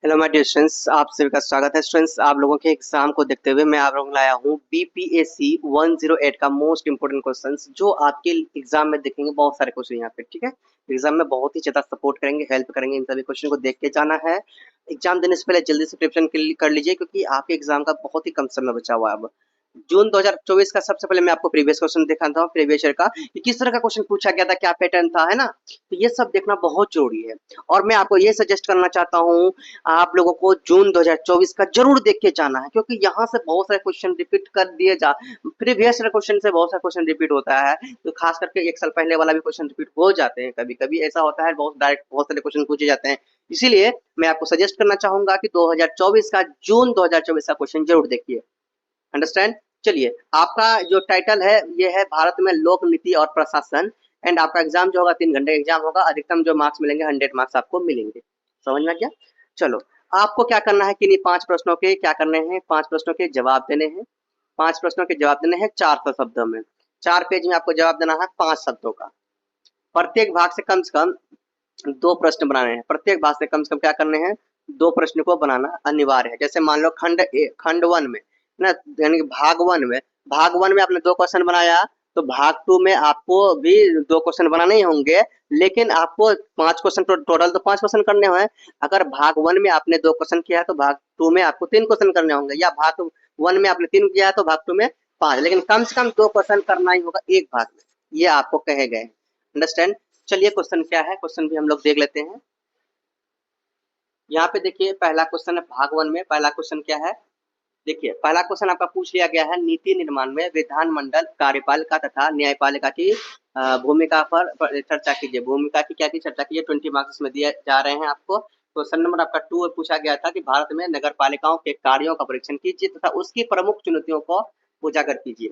Hello my dear students, आप सभी का स्वागत है। स्टूडेंट्स, आप लोगों के एग्जाम को देखते हुए मैं आप लोगों को लाया हूँ बीपीएससी 108 का मोस्ट इंपोर्टेंट क्वेश्चंस जो आपके एग्जाम में देखेंगे। बहुत सारे क्वेश्चन यहाँ पे, ठीक है। एग्जाम में बहुत ही ज्यादा सपोर्ट करेंगे, हेल्प करेंगे। इन सभी क्वेश्चन को देख के जाना है। एग्जाम देने से पहले जल्दी से प्रिपरेशन कर लीजिए, क्योंकि आपके एग्जाम का बहुत ही कम समय बचा हुआ है अब। जून 2024 का सबसे पहले मैं आपको प्रीवियस क्वेश्चन दिखाता हूँ, प्रीवियस ईयर का कि किस तरह का क्वेश्चन पूछा गया था, क्या पैटर्न था, है ना। तो ये सब देखना बहुत जरूरी है। और मैं आपको ये सजेस्ट करना चाहता हूँ, आप लोगों को जून 2024 का जरूर देख के जाना है, क्योंकि यहाँ से बहुत सारे क्वेश्चन रिपीट कर दिए जा प्रीवियस क्वेश्चन से बहुत सारे क्वेश्चन रिपीट होता है। तो खास करके एक साल पहले वाला भी क्वेश्चन रिपीट हो जाते हैं, कभी कभी ऐसा होता है, बहुत डायरेक्ट बहुत सारे क्वेश्चन पूछे जाते हैं। इसीलिए मैं आपको सजेस्ट करना चाहूंगा कि 2024 का जून 2024 का क्वेश्चन जरूर देखिए। अंडरस्टैंड। चलिए, आपका जो टाइटल है ये है भारत में लोक नीति और प्रशासन। एंड आपका एग्जाम जो होगा 3 घंटे एग्जाम होगा। अधिकतम जो मार्क्स मिलेंगे 100 मार्क्स आपको मिलेंगे। समझ में आ गया। चलो, आपको क्या करना है कि नहीं, 5 प्रश्नों के क्या करने हैं, 5 प्रश्नों के जवाब देने हैं। 5 प्रश्नों के जवाब देने हैं 400 शब्दों में। 4 पेज में आपको जवाब देना है 5 शब्दों का। प्रत्येक भाग से कम 2 प्रश्न बनाने हैं। प्रत्येक भाग से कम क्या करने हैं, 2 प्रश्न को बनाना अनिवार्य है। जैसे मान लो खंड 1 में ना, यानी कि भाग 1 में आपने 2 क्वेश्चन बनाया, तो भाग 2 में आपको भी 2 क्वेश्चन बनाने ही होंगे। लेकिन आपको 5 क्वेश्चन, टोटल तो 5 क्वेश्चन करने हैं। अगर भाग 1 में आपने 2 क्वेश्चन किया तो भाग 2 में आपको 3 क्वेश्चन करने होंगे, या भाग 1 में आपने 3 किया है तो भाग 2 में 5। लेकिन कम से कम 2 क्वेश्चन करना ही होगा एक भाग में, ये आपको कहे गए। अंडरस्टैंड। चलिए, क्वेश्चन क्या है, क्वेश्चन भी हम लोग देख लेते हैं। यहाँ पे देखिए, पहला क्वेश्चन है भाग 1 में। पहला क्वेश्चन क्या है, देखिए पहला क्वेश्चन आपका पूछ लिया गया है, नीति निर्माण में विधानमंडल, कार्यपालिका तथा न्यायपालिका की भूमिका पर चर्चा कीजिए। भूमिका की क्या की चर्चा कीजिए। 20 मार्क्स में दिए जा रहे हैं आपको। क्वेश्चन नंबर आपका 2 पूछा गया था कि भारत में नगर पालिकाओं के कार्यों का परीक्षण कीजिए तथा उसकी प्रमुख चुनौतियों को उजागर कीजिए।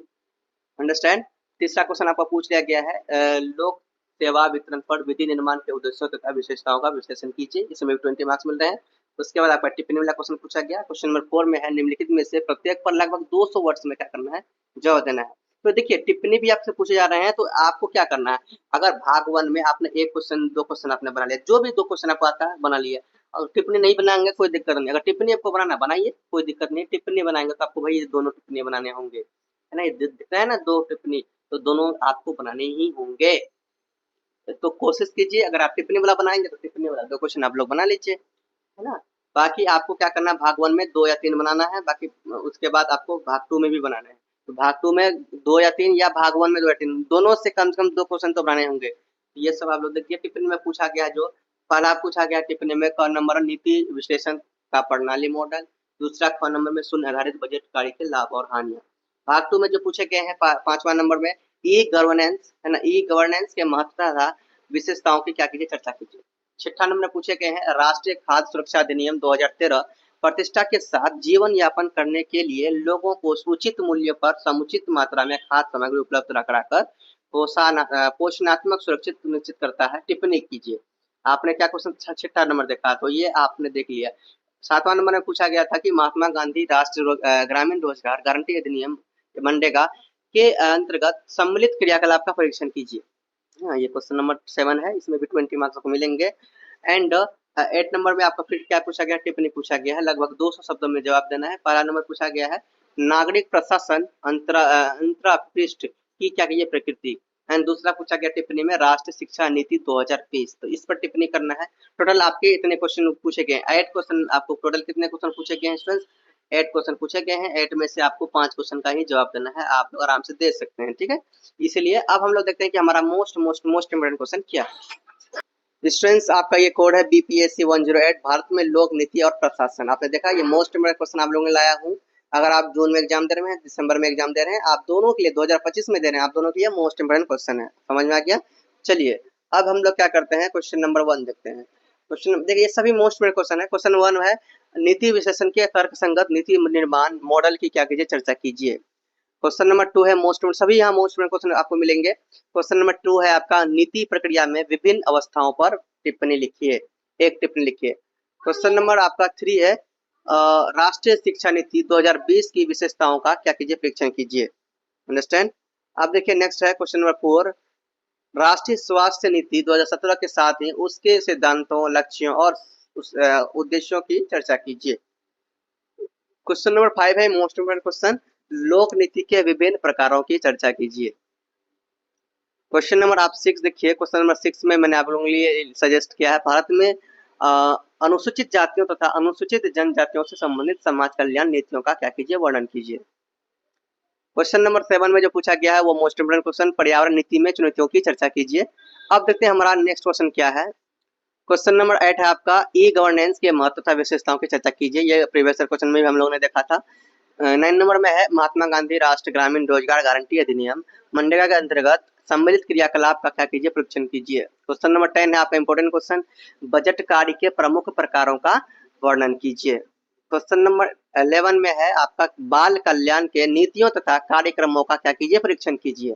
अंडरस्टैंड। तीसरा क्वेश्चन आपका पूछ लिया गया है, लोक सेवा वितरण पर विधि निर्माण के उद्देश्यों तथा विशेषताओं का विश्लेषण कीजिए। इसमें भी 20 मार्क्स मिल रहे हैं। उसके बाद आपका टिप्पणी वाला क्वेश्चन पूछा गया। क्वेश्चन नंबर 4 में है, निम्नलिखित में से प्रत्येक पर लगभग 200 वर्ड्स में क्या करना है, जवाब देना है। तो देखिए, टिप्पणी भी आपसे पूछे जा रहे हैं, तो आपको क्या करना है। अगर भाग 1 में आपने 1 क्वेश्चन 2 क्वेश्चन आपने बना लिया, जो भी 2 क्वेश्चन आपको आता है बना लिया, और टिप्पणी नहीं बनाएंगे कोई दिक्कत नहीं। अगर टिप्पणी आपको बनाना बनाइए, कोई दिक्कत नहीं। टिप्पणी बनाएंगे तो आपको भाई दोनों टिप्पणी बनाने होंगे, है ना। ये दिख रहा है ना, 2 टिप्पणी, तो दोनों आपको बनाने ही होंगे। तो कोशिश कीजिए, अगर आप टिप्पणी वाला बनाएंगे तो टिप्पणी वाला 2 क्वेश्चन आप लोग बना लीजिए, है ना। बाकी आपको क्या करना है, भाग 1 में 2 या 3 बनाना है। बाकी उसके बाद आपको भाग 2 में भी बनाना है। तो भाग 2 में 2 या 3, या भाग 1 में 2 या 3, दोनों से कम 2 क्वेश्चन तो बनाने होंगे। तो ये सब आप लोग देखिए। टिप्पणी में पूछा गया, जो पहला पूछा गया टिप्पणी में, क नंबर नीति विश्लेषण का प्रणाली मॉडल। दूसरा, ख नंबर में शून्य आधारित बजट कार्य के लाभ और हानियां। भाग 2 में जो पूछे गए हैं, 5वां नंबर में ई गवर्नेंस, है ना, ई गवर्नेंस के महत्व तथा विशेषताओं की क्या कीजिए, चर्चा कीजिए। 6 नंबर पूछे गए हैं, राष्ट्रीय खाद्य सुरक्षा अधिनियम 2013 प्रतिष्ठा के साथ जीवन यापन करने के लिए लोगों को उचित मूल्य पर समुचित मात्रा में खाद्य सामग्री उपलब्ध कराकर पोषणात्मक सुरक्षित सुनिश्चित करता है। टिप्पणी कीजिए। आपने क्या क्वेश्चन 6 नंबर देखा, तो ये आपने देख लिया। 7वां नंबर में पूछा गया था कि महात्मा गांधी राष्ट्रीय ग्रामीण रोजगार गारंटी अधिनियम मनरेगा के अंतर्गत सम्मिलित क्रियाकलाप का परीक्षण कीजिए। हाँ, ये क्वेश्चन नंबर 7 है। इसमें भी 20 मार्क्स को मिलेंगे। एंड 8 नंबर में आपका फिर क्या पूछा गया, टिप्पणी पूछा गया है। लगभग 200 शब्दों में जवाब देना है। पहला नंबर पूछा गया है, नागरिक प्रशासन अंतरापृष्ठ की क्या की प्रकृति। एंड दूसरा पूछा गया टिप्पणी में, राष्ट्रीय शिक्षा नीति 2020। तो इस पर टिप्पणी करना है। टोटल आपके इतने क्वेश्चन पूछे गए, 8 क्वेश्चन। आपको टोटल कितने क्वेश्चन पूछे गए हैं स्टूडेंट्स, 8 क्वेश्चन पूछे गए हैं। 8 में से आपको 5 क्वेश्चन का ही जवाब देना है। आप लोग आराम से दे सकते हैं, ठीक है। इसीलिए अब हम लोग देखते हैं कि हमारा मोस्ट इम्पोर्टेंट क्वेश्चन क्या है। स्टूडेंट्स, आपका ये कोड है बीपीएससी 108, भारत में लोक नीति और प्रशासन। आपने देखा, ये मोस्ट इम्पोर्टेंट क्वेश्चन आप लोगों ने लाया हूँ। अगर आप जून में एग्जाम दे रहे हैं, दिसंबर में एग्जाम दे रहे हैं, आप दोनों के लिए 2025 में दे रहे हैं, आप दोनों के लिए मोस्ट इम्पोर्टेंट क्वेश्चन है। समझ में आ गया। चलिए, अब हम लोग क्या करते हैं, क्वेश्चन नंबर 1 देखते हैं। क्वेश्चन देखिए, ये सभी मोस्ट इम्पोर्टेंट क्वेश्चन है। क्वेश्चन 1 है, नीति विशेषण के तर्क संगत नीति निर्माण मॉडल की क्या कीजिए, चर्चा कीजिए। क्वेश्चन नंबर 2 है मोस्ट, सभी यहाँ मोस्ट क्वेश्चन आपको मिलेंगे। क्वेश्चन नंबर 2 है आपका, नीति प्रक्रिया में विभिन्न अवस्थाओं पर टिप्पणी लिखिए, एक टिप्पणी लिखिए। क्वेश्चन नंबर आपका 3 है, राष्ट्रीय शिक्षा नीति 2020 की विशेषताओं का क्या कीजिए, परीक्षण कीजिए। अंडरस्टैंड। अब देखिए, नेक्स्ट है क्वेश्चन नंबर 4, राष्ट्रीय स्वास्थ्य नीति 2017 के साथ ही उसके सिद्धांतों, लक्ष्यों और उस उद्देश्यों की चर्चा कीजिए। क्वेश्चन नंबर 5 है मोस्ट इम्पोर्टेंट क्वेश्चन, लोक नीति के विभिन्न प्रकारों की चर्चा कीजिए। क्वेश्चन नंबर आप 6 देखिए, क्वेश्चन नंबर 6 में मैंने आप लोगों के लिए सजेस्ट किया है, भारत में अनुसूचित जातियों तथा अनुसूचित जनजातियों से संबंधित समाज कल्याण नीतियों का क्या कीजिए, वर्णन कीजिए। क्वेश्चन नंबर 7 में जो पूछा गया है वो मोस्ट इम्पोर्टेंट क्वेश्चन, पर्यावरण नीति में चुनौतियों की चर्चा कीजिए। अब देखते हैं हमारा नेक्स्ट क्वेश्चन क्या है। क्वेश्चन नंबर 8 है आपका, ई गवर्नेंस के महत्व तथा विशेषताओं की चर्चा कीजिए। ये प्रीवियस क्वेश्चन में भी हम लोगों ने देखा था। 9 नंबर में है, महात्मा गांधी राष्ट्रीय ग्रामीण रोजगार गारंटी अधिनियम मनरेगा के अंतर्गत सम्मिलित क्रियाकलाप का क्या कीजिए, परीक्षण कीजिए। क्वेश्चन नंबर 10 है आपका इंपोर्टेंट क्वेश्चन, बजट कार्य के प्रमुख प्रकारों का वर्णन कीजिए। क्वेश्चन नंबर 11 में है आपका, बाल कल्याण के नीतियों तथा कार्यक्रमों का क्या कीजिए, परीक्षण कीजिए।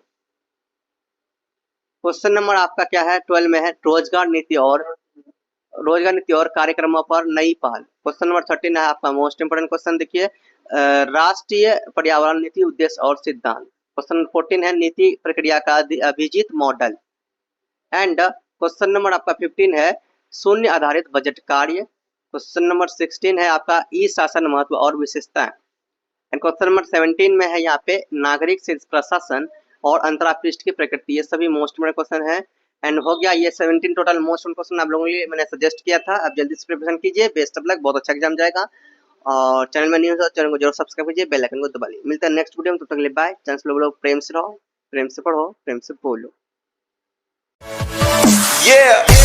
क्वेश्चन नंबर आपका क्या है, 12 में है, रोजगार नीति और कार्यक्रमों पर नई पहल। क्वेश्चन नंबर 13 है आपका मोस्ट इंपोर्टेंट क्वेश्चन, देखिए राष्ट्रीय पर्यावरण नीति उद्देश्य और सिद्धांत। क्वेश्चन नंबर 14 है, नीति प्रक्रिया का Abhijit model. And question number आपका 15 है, शून्य आधारित बजट कार्य। क्वेश्चन नंबर 16 है आपका, ई शासन महत्व और विशेषताएं। एंड क्वेश्चन नंबर 17 में है यहाँ पे, नागरिक प्रशासन और अंतरापृष्ठ की प्रकृति। ये सभी मोस्ट इंपोर्टेंट क्वेश्चन है। एंड हो गया ये 17 टोटल मोस्ट इंपोर्टेंट क्वेश्चन आप लोगों के लिए मैंने सजेस्ट किया था। अब जल्दी से प्रिपरेशन कीजिए, बेस्ट ऑफ लक, बहुत अच्छा एग्जाम जाएगा। और चैनल में न्यू हो तो चैनल को जरूर सब्सक्राइब कीजिए, बेल आइकन को दबा लीजिए। मिलते हैं नेक्स्ट वीडियो में, तब तक के लिए बाय। चैनल लोग प्रेम से रहो, प्रेम से पढ़ो, प्रेम से बोलो। Yeah.